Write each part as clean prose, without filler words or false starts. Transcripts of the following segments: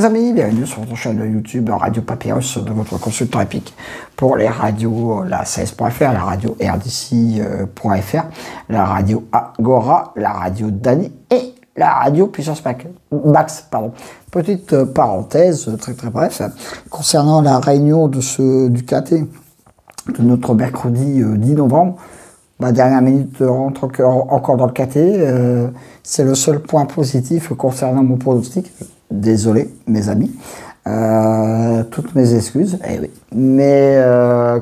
mes amis, bienvenue sur votre chaîne YouTube Radio Papyrus de votre consultant épique pour les radios, la 16.fr, la radio RDC.fr, la radio Agora, la radio Dani et la radio Puissance Max. Petite parenthèse très bref concernant la réunion du KT de notre mercredi 10 novembre. Ma dernière minute rentre encore dans le KT. C'est le seul point positif concernant mon pronostic. Désolé, mes amis. Toutes mes excuses. Eh oui. Mais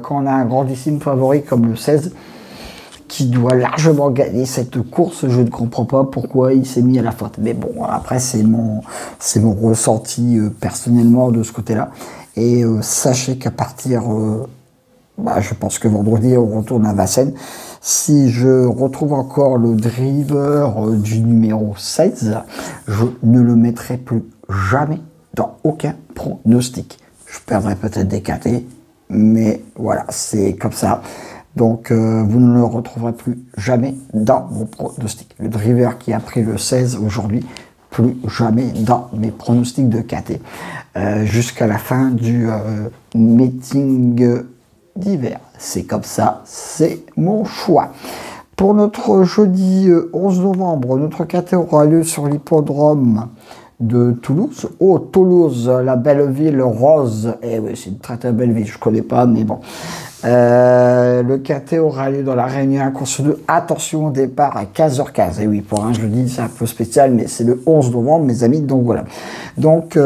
quand on a un grandissime favori comme le 16, qui doit largement gagner cette course, je ne comprends pas pourquoi il s'est mis à la faute. Mais bon, après, c'est mon ressenti personnellement de ce côté-là. Et sachez qu'à partir... je pense que vendredi, on retourne à Vincennes. Si je retrouve encore le driver du numéro 16, je ne le mettrai plus jamais dans aucun pronostic. Je perdrai peut-être des KT, mais voilà, c'est comme ça. Donc, vous ne le retrouverez plus jamais dans mon pronostic. Le driver qui a pris le 16 aujourd'hui, plus jamais dans mes pronostics de KT. Jusqu'à la fin du meeting d'hiver. C'est comme ça, c'est mon choix. Pour notre jeudi 11 novembre, notre KT aura lieu sur l'hippodrome de Toulouse. Oh, Toulouse, la belle ville rose. Eh oui, c'est une très belle ville, je connais pas, mais bon. Le KT aura lieu dans la Réunion 1-2. Attention au départ à 15h15. Et oui, pour un jeudi, c'est un peu spécial, mais c'est le 11 novembre, mes amis. Donc voilà. Donc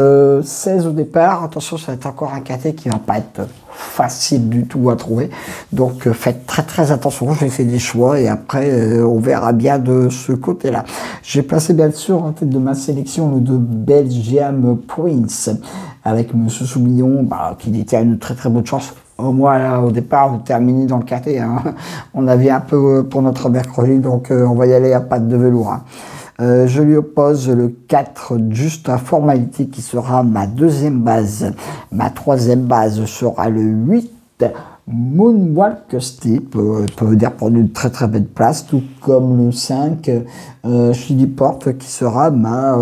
16 au départ. Attention, ça va être encore un KT qui va pas être facile du tout à trouver. Donc faites très attention. J'ai fait des choix et après on verra bien de ce côté-là. J'ai placé bien sûr en tête de ma sélection le de Belgium Prince avec Monsieur Soumillon, qui détient une très bonne chance. Moi, là, au départ, on terminait dans le KT. Hein. On avait un peu pour notre mercredi, donc on va y aller à patte de velours. Hein. Je lui oppose le 4 juste à formalité qui sera ma deuxième base. Ma troisième base sera le 8 Moonwalk Steep, peut dire prendre une très belle place, tout comme le 5 Chili Porte qui sera ma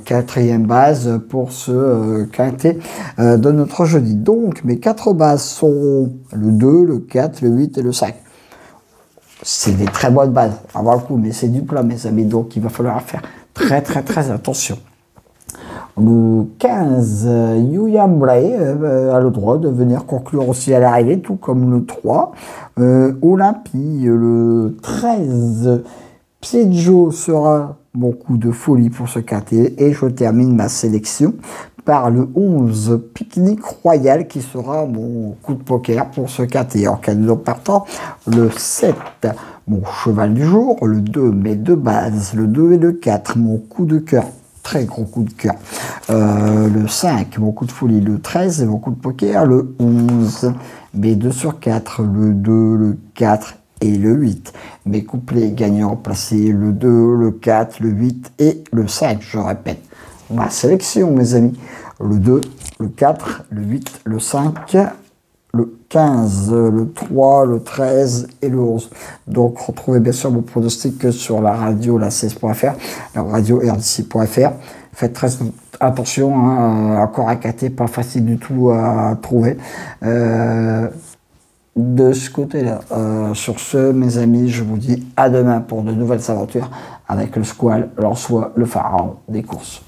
quatrième base pour ce quintet de notre jeudi. Donc mes 4 bases sont le 2, le 4, le 8 et le 5. C'est des très bonnes bases, on va voir le coup, mais c'est du plat, mes amis, donc il va falloir faire très attention. Le 15, Yuyam Bray a le droit de venir conclure aussi à l'arrivée, tout comme le 3. Olympie, le 13, Piedjo sera mon coup de folie pour ce KT. Et je termine ma sélection par le 11, Pique-Nique Royal, qui sera mon coup de poker pour ce KT. En cas de partant, le 7, mon cheval du jour, le 2, mes 2 bases, le 2 et le 4, mon coup de cœur. Très gros coup de cœur. Le 5, mon coup de folie. Le 13, mon coup de poker. Le 11, mes 2 sur 4. Le 2, le 4 et le 8. Mes couplets gagnants placés. Le 2, le 4, le 8 et le 5. Je répète. Ma sélection, mes amis. Le 2, le 4, le 8, le 5, le 15, le 3, le 13 et le 11. Donc, retrouvez bien sûr mon pronostic sur la radio, la 16.fr, la radio RDC.fr. Faites très attention, hein, encore un KT, pas facile du tout à trouver. De ce côté-là. Sur ce, mes amis, je vous dis à demain pour de nouvelles aventures avec le Squall, l'Ansois, le pharaon des courses.